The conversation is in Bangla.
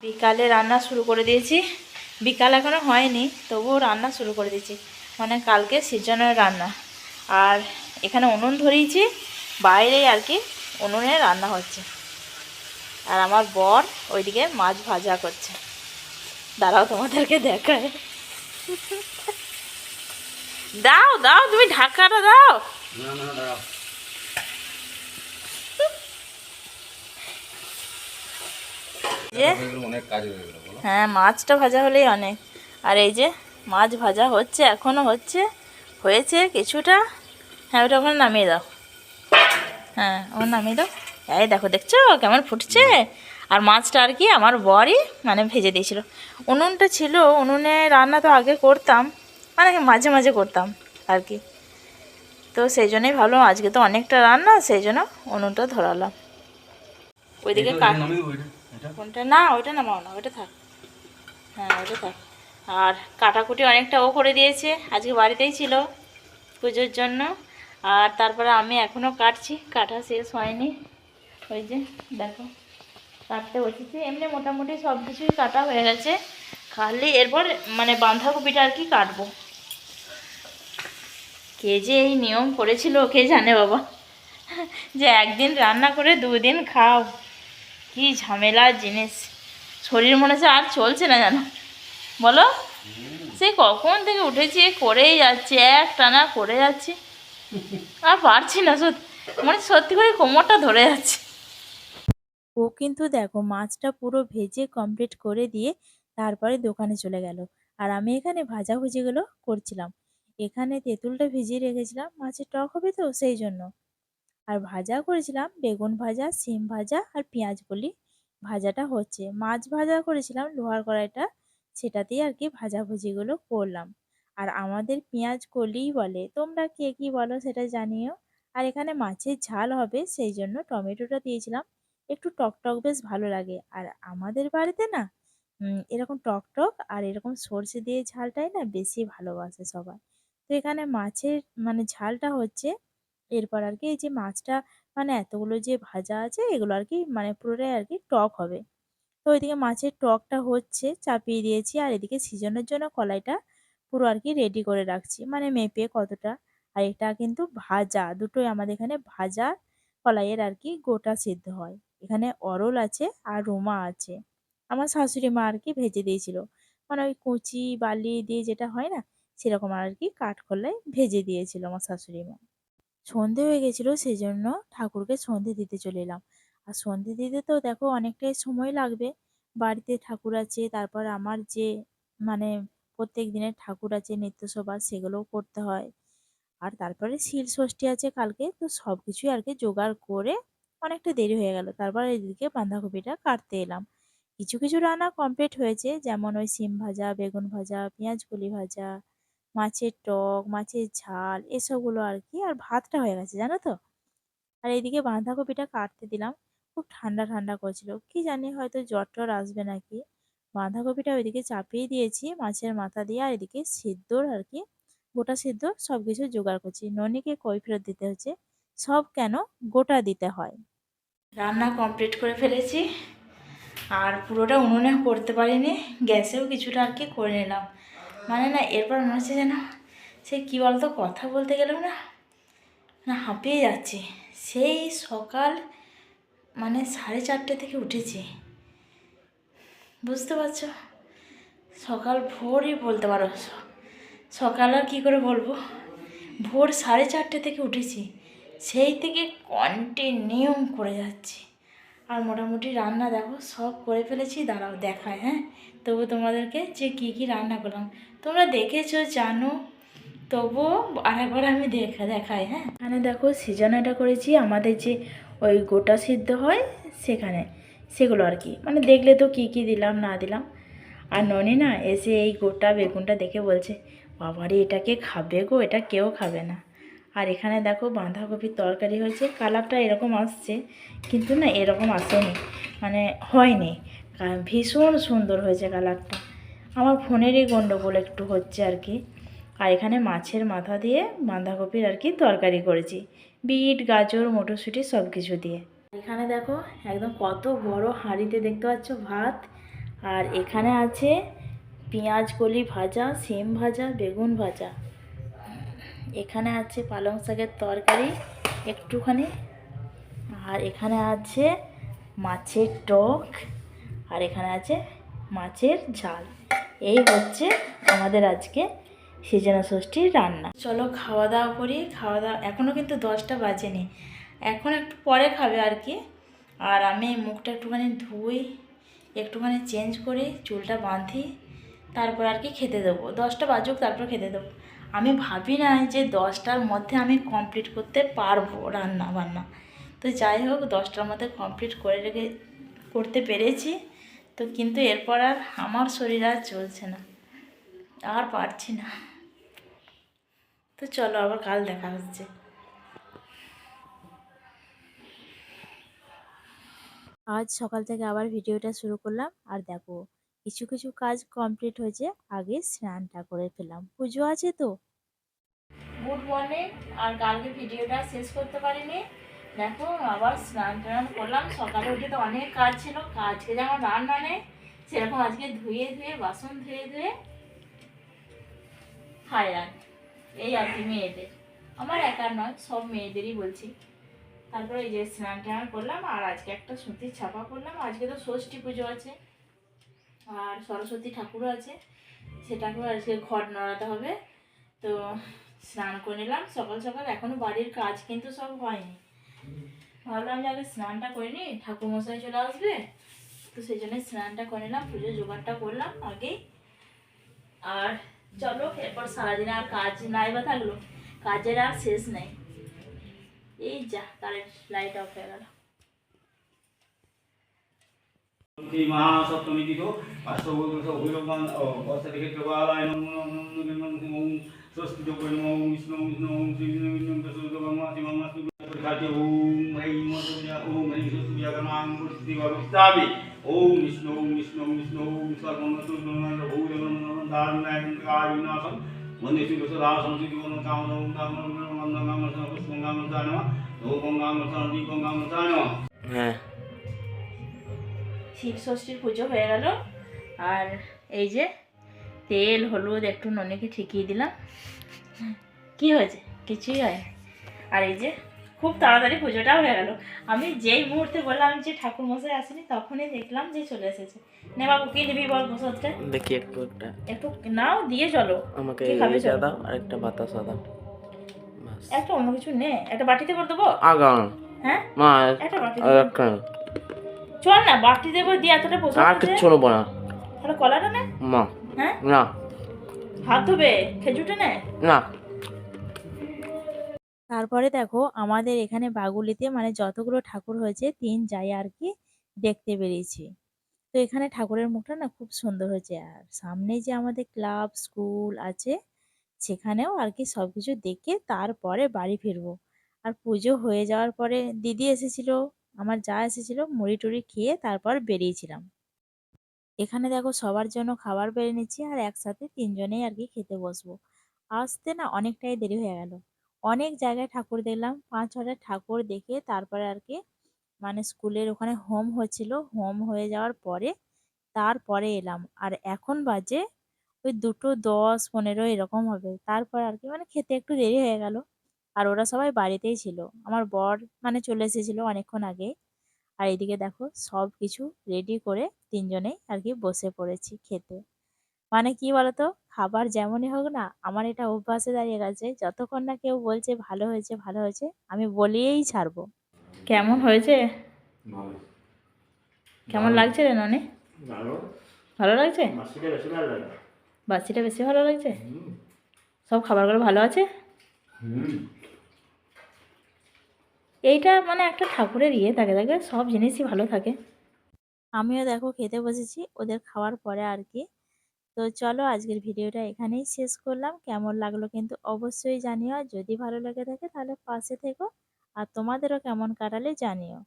বিকালে রান্না শুরু করে দিয়েছি। বিকাল এখনও হয়নি, তবুও রান্না শুরু করে দিয়েছি, মানে কালকে সিজনের রান্না। আর এখানে উনুন ধরিয়েছি, বাইরে আর কি উনুনে রান্না হচ্ছে। আর আমার বর ওইদিকে মাছ ভাজা করছে। দাঁড়াও তোমাদেরকে দেখায়। দাও দাও, তুমি ঢাকাটা দাও। হ্যাঁ, মাছটা ভাজা হলেই অনেক। আর এই যে মাছ ভাজা হচ্ছে, এখনো হচ্ছে, হয়েছে কিছুটা। হ্যাঁ, ওটা ওখানে নামিয়ে দাও। হ্যাঁ, ওখানে নামিয়ে দাও। এই দেখো, দেখছো কেমন ফুটছে। আর মাছটা আর কি আমার বরই মানে ভেজে দিয়েছিল। উনুনটা ছিল, উনুনে রান্না তো আগে করতাম, মানে মাঝে মাঝে করতাম আর কি। তো সেই জন্যই ভাবলাম আজকে তো অনেকটা রান্না, সেই জন্য উনুনটা ধরালাম। ওইদিকে কোনটা না, ওইটা নামাও না, ওইটা থাক। হ্যাঁ, ওইটা থাক। আর কাটাকুটি অনেকটা ও করে দিয়েছে, আজকে বাড়িতেই ছিল পুজোর জন্য। আর তারপরে আমি এখনও কাটছি, কাটা শেষ হয়নি। ওই যে দেখো কাটতে বসেছি। এমনি মোটামুটি সব কিছুই কাটা হয়ে গেছে, খালি এরপর মানে বাঁধাকপিটা আর কি কাটবো। কে যে এই নিয়ম করেছিল কে জানে বাবা, যে একদিন রান্না করে দুদিন খাও। কি ঝামেলার জিনিস, শরীর মনে হচ্ছে আর চলছে না জানো, বলো। সে কখন থেকে উঠেছি করেই যাচ্ছি, এক টানা করে যাচ্ছি, আর পারছি না সত্যি, মানে সত্যি করে কোমরটা ধরে যাচ্ছে। ও কিন্তু দেখো মাছটা পুরো ভেজে কমপ্লিট করে দিয়ে তারপরে দোকানে চলে গেল। আর আমি এখানে ভাজাভুজিগুলো করছিলাম। এখানে তেঁতুলটা ভিজিয়ে রেখেছিলাম, মাছের টক হবে তো সেই জন্য। আর ভাজা করেছিলাম বেগুন ভাজা, সিম ভাজা আর পেঁয়াজ কলি ভাজাটা হচ্ছে। মাছ ভাজা করেছিলাম লোহার কড়াইটা, সেটাতেই আর কি ভাজাভুজিগুলো করলাম। আর আমাদের পেঁয়াজ কলিই বলে, তোমরা কে কি বলো সেটা জানিও। আর এখানে মাছের ঝাল হবে সেই জন্য টমেটোটা দিয়েছিলাম, একটু টক টক বেশ ভালো লাগে। আর আমাদের বাড়িতে না এরকম টক টক আর এরকম সর্ষে দিয়ে ঝালটাই না বেশি ভালোবাসে সবাই। তো এখানে মাছের মানে ঝালটা হচ্ছে। এরপর আর কি এই যে মাছটা মানে এতগুলো যে ভাজা আছে এগুলো আর কি মানে পুরোটাই আর কি টক হবে। তো ওইদিকে মাছের টকটা হচ্ছে, চাপিয়ে দিয়েছি। আর এদিকে সিজনের জন্য কলাইটা পুরো আর কি রেডি করে রাখছি, মানে মেপে কতটা। আর এটা কিন্তু ভাজা, দুটোই আমাদের এখানে ভাজা কলাইয়ের আর কি গোটা সিদ্ধ হয়। এখানে অরল আছে আর রোমা আছে, আমার শাশুড়ি মা আর কি ভেজে দিয়েছিল, মানে ওই কুচি বালি দিয়ে যেটা হয় না সেরকম আর কি কাঠকলাই ভেজে দিয়েছিল আমার শাশুড়ি মা। সন্ধে হয়ে গেছিলো সেই জন্য ঠাকুরকে সন্ধে দিতে চলে এলাম। আর সন্ধে দিতে তো দেখো অনেকটাই সময় লাগবে, বাড়িতে ঠাকুর আছে, তারপর আমার যে মানে প্রত্যেক দিনের ঠাকুর আছে নিত্যসভা সেগুলোও করতে হয়। আর তারপরে শিল ষষ্ঠী আছে কালকে, তো সব কিছুই আর কি জোগাড় করে অনেকটা দেরি হয়ে গেল। তারপর এদিকে বাঁধাকপিটা কাটতে এলাম। কিছু কিছু রান্না কমপ্লিট হয়েছে, যেমন ওই সিম ভাজা, বেগুন ভাজা, পেঁয়াজ কলি ভাজা, মাছের টক, মাছের ঝাল এসবগুলো আর কি। আর ভাতটা হয়ে গেছে জানো তো। আর এইদিকে বাঁধাকপিটা কাটতে দিলাম, খুব ঠান্ডা ঠান্ডা করছিল, কি জানি হয়তো জ্বর টর আসবে নাকি। বাঁধাকপিটা ওইদিকে চাপিয়ে দিয়েছি মাছের মাথা দিয়ে। আর এদিকে সিদ্ধর আর কি গোটা সিদ্ধ সব কিছু জোগাড় করছি। ননিকে কই ফেরত দিতে হচ্ছে, সব কেন গোটা দিতে হয়। রান্না কমপ্লিট করে ফেলেছি, আর পুরোটা উনুনে করতে পারিনি, গ্যাসেও কিছুটা আর কি করে নিলাম। মানে না এরপর মনে হচ্ছে যেন সে কী বলতো, কথা বলতে গেলেও না না হাঁপিয়ে যাচ্ছে। সেই সকাল মানে 4:30 থেকে উঠেছি, বুঝতে পারছো, সকাল ভোরই বলতে পারো। সকাল আর কী করে বলবো, ভোর 4:30 থেকে উঠেছি, সেই থেকে কন্টিনিউ করে যাচ্ছি। আর মোটামুটি রান্না দেখো সব করে ফেলেছি, দাঁড়াও দেখায়। হ্যাঁ, তবু তোমাদেরকে যে কী কী রান্না করলাম তোমরা দেখেছো জানো, তবুও আরেকবার আমি দেখাই। হ্যাঁ, এখানে দেখো সিজনাটা করেছি, আমাদের যে ওই গোটা সিদ্ধ হয় সেখানে সেগুলো আর কি, মানে দেখলে তো কী কী দিলাম না দিলাম। আর ননি না এসে এই গোটা বেগুনটা দেখে বলছে, বাবারে এটা কে খাবে গো, এটা কেউ খাবে না। আর এখানে দেখো বাঁধাকপির তরকারি হয়েছে, কালারটা এরকম আসছে কিন্তু না এরকম আসেনি, মানে হয়নি, ভীষণ সুন্দর হয়েছে কালারটা। আমার ফোনেরই গন্ডগোল একটু হচ্ছে আর কি। আর এখানে মাছের মাথা দিয়ে বাঁধাকপির আর কি তরকারি করেছি, বিট গাজর মটরশুঁটি সব কিছু দিয়ে। এখানে দেখো একদম কত বড় হাঁড়িতে দেখতে পাচ্ছ ভাত, আর এখানে আছে পেঁয়াজ কলি ভাজা, সিম ভাজা, বেগুন ভাজা। এখানে আছে পালং শাকের তরকারি একটুখানি। আর এখানে আছে মাছের টক। আর এখানে আছে মাছের ঝাল। এই হচ্ছে আমাদের আজকে সৃজনা ষষ্ঠীর রান্না। চলো খাওয়া দাওয়া করি। খাওয়া দাওয়া এখনও কিন্তু 10টা বাজেনি, এখন একটু পরে খাবে আর কি। আর আমি মুখটা একটুখানি ধুই, একটুখানি চেঞ্জ করি, চুলটা বাঁধি, তারপর আর কি খেতে দেবো। 10টা বাজুক তারপর খেতে দেবো। আমি ভাবি না যে 10টার মধ্যে আমি কমপ্লিট করতে পারবো রান্না বান্না। তো যাই হোক 10টার মধ্যে কমপ্লিট করতে পেরেছি। তো কিন্তু এরপর আর আমার শরীর আর চলছে না, আর পারছি না। তো চলো আবার কাল দেখা হচ্ছে। আজ সকাল থেকে আবার ভিডিওটা শুরু করলাম। আর দেখো কিছু কিছু কাজ কমপ্লিট হয়েছে, আগে স্নানটা করে ফেলাম, পুজো আছে তো। Good morning. আর কালকে ভিডিওটা শেষ করতে পারিনি, দেখো আবার স্নান টান করলাম। সকালে উঠে তো অনেক কাজ ছিল, আজকে যেমন রান্না নেই সেরকম আজকে ধুয়ে ধুয়ে বাসন ধুয়ে ধুয়ে হায়রান। এই আর কি মেয়েদের, আমার একার নয়, সব মেয়েদেরই বলছি। তারপরে এই যে স্নান টান করলাম, আর আজকে একটা সুতির ছাপা করলাম। আজকে তো ষষ্ঠী পুজো আছে আর সরস্বতী ঠাকুরও আছে, সেটাকেও আজকে ঘর নড়াতে হবে। তো স্নান করে নিলাম সকাল সকাল। এখনও বাড়ির কাজ কিন্তু সব হয়নি, ভাবলাম যে আগে স্নানটা করে নিই, ঠাকুরমশাই চলে আসবে। তো সেই জন্য স্নানটা করে নিলাম, পুজোর জোগাড়টা করলাম আগেই। আর চলো এরপর সারাদিন আর কাজ নাই বা থাকলো, কাজের আর শেষ নেই। এই যা কারেন্ট লাইট অফ হয়ে গেল। महासप्तमी तिथो अष्टभूत अभिलोकन वर्षदिके कृपालाय नमो नमो स्वस्ति जो नमो विष्णु विष्णु ओम श्री विष्णु विष्णु प्रसुतममा शिवमस्तु प्रखाति ओम ह्रीं मधुया ओम ह्रीं स्वस्ति जगन्नाथ मूर्ति भविष्यामि ओम विष्णु विष्णु विष्णु ओम सर्वमस्तु नमो भूतगणं दारुणाय विनाशं वन्दे श्री सदा संस्कृति वन कामनो कामनो कामनो पुष्पं कामनो नमः धूपं कामनो दीपं कामनो नमः। শিব ষষ্ঠীর পুজো হয়ে গেল। আর এই যে তেল হলুদ একটু ননিকে ঠিকিয়ে দিলাম, কি হয়েছে, কিছুই হয়। আর এই যে খুব তাড়াতাড়ি পুজোটাও হয়ে গেল। আমি যেই মুহূর্তে বললাম যে ঠাকুর মশাই আসেনি, তখনই দেখলাম যে চলে এসেছে। নে বাবু কি নিবি বল প্রসাদটা? দেখি একটু একটা একটু নাও, দিয়ে চলো। আমাকে কি খাবে এটা চলো? দাও আর একটা বাতাসা দাও। বাস একটা অন্য কিছু নে, একটা বাটিতে করে দেবো। আগাম হ্যাঁ মা একটা বাটিতে আর একটা চল না, বাটি দেবো দিয়ে এতটা প্রসাদ আর আছে। কিচ্ছু নেবো না তাহলে কলাটা নে। মা। হ্যাঁ না হাত ধোবে, খেজুরটা নে। না। তারপরে দেখো আমাদের এখানে বাগুলিতে মানে যতগুলো ঠাকুর হয়েছে 3 জায়গা আর কি দেখতে বেরিয়েছি। তো এখানে ঠাকুরের মুখটা না খুব সুন্দর হয়েছে। আর সামনে যে আমাদের ক্লাব স্কুল আছে সেখানেও আর কি সবকিছু দেখে তারপরে বাড়ি ফিরবো। আর পুজো হয়ে যাওয়ার পরে দিদি এসেছিল, আমার যা এসেছিল, মুড়ি টুড়ি খেয়ে তারপর বেরিয়েছিলাম। এখানে দেখো সবার জন্য খাবার বেড়ে নিচ্ছি, আর একসাথে 3জনেই আর কি খেতে বসবো। আসতে না অনেকটাই দেরি হয়ে গেল। অনেক জায়গায় ঠাকুর দেখলাম, 5-6টা ঠাকুর দেখে তারপরে আর কি মানে স্কুলের ওখানে হোম হচ্ছিল, হোম হয়ে যাওয়ার পরে তারপরে এলাম। আর এখন বাজে ওই 2:10-15 এরকম হবে। তারপর আর কি মানে খেতে একটু দেরি হয়ে গেল। আর ওরা সবাই বাড়িতেই ছিল, আমার বর মানে চলে এসেছিল অনেকক্ষণ আগে। আর এদিকে দেখো সব কিছু রেডি করে 3জনেই আর কি বসে পড়েছি খেতে। মানে কি বলতো, খাবার যেমনই হোক না, আমার এটা অভ্যাসে দাঁড়িয়ে গেছে, যতক্ষণ না কেউ বলছে ভালো হয়েছে ভালো হয়েছে আমি বলিয়েই ছাড়বো। কেমন হয়েছে? কেমন লাগছে রে ননি? ভালো লাগছে? বাসিটা বেশি ভালো লাগছে? সব খাবারগুলো ভালো আছে? এইটা মানে একটা ঠাকুরের ইয়ে থাকে থাকে, সব জিনিসই ভালো থাকে। আমিও দেখো খেতে বসেছি ওদের খাওয়ার পরে আর কি। তো চলো আজকের ভিডিওটা এখানেই শেষ করলাম। কেমন লাগলো কিন্তু অবশ্যই জানিও, আর যদি ভালো লেগে থাকে তাহলে পাশে থেকো, আর তোমাদেরও কেমন কাটালে জানিও।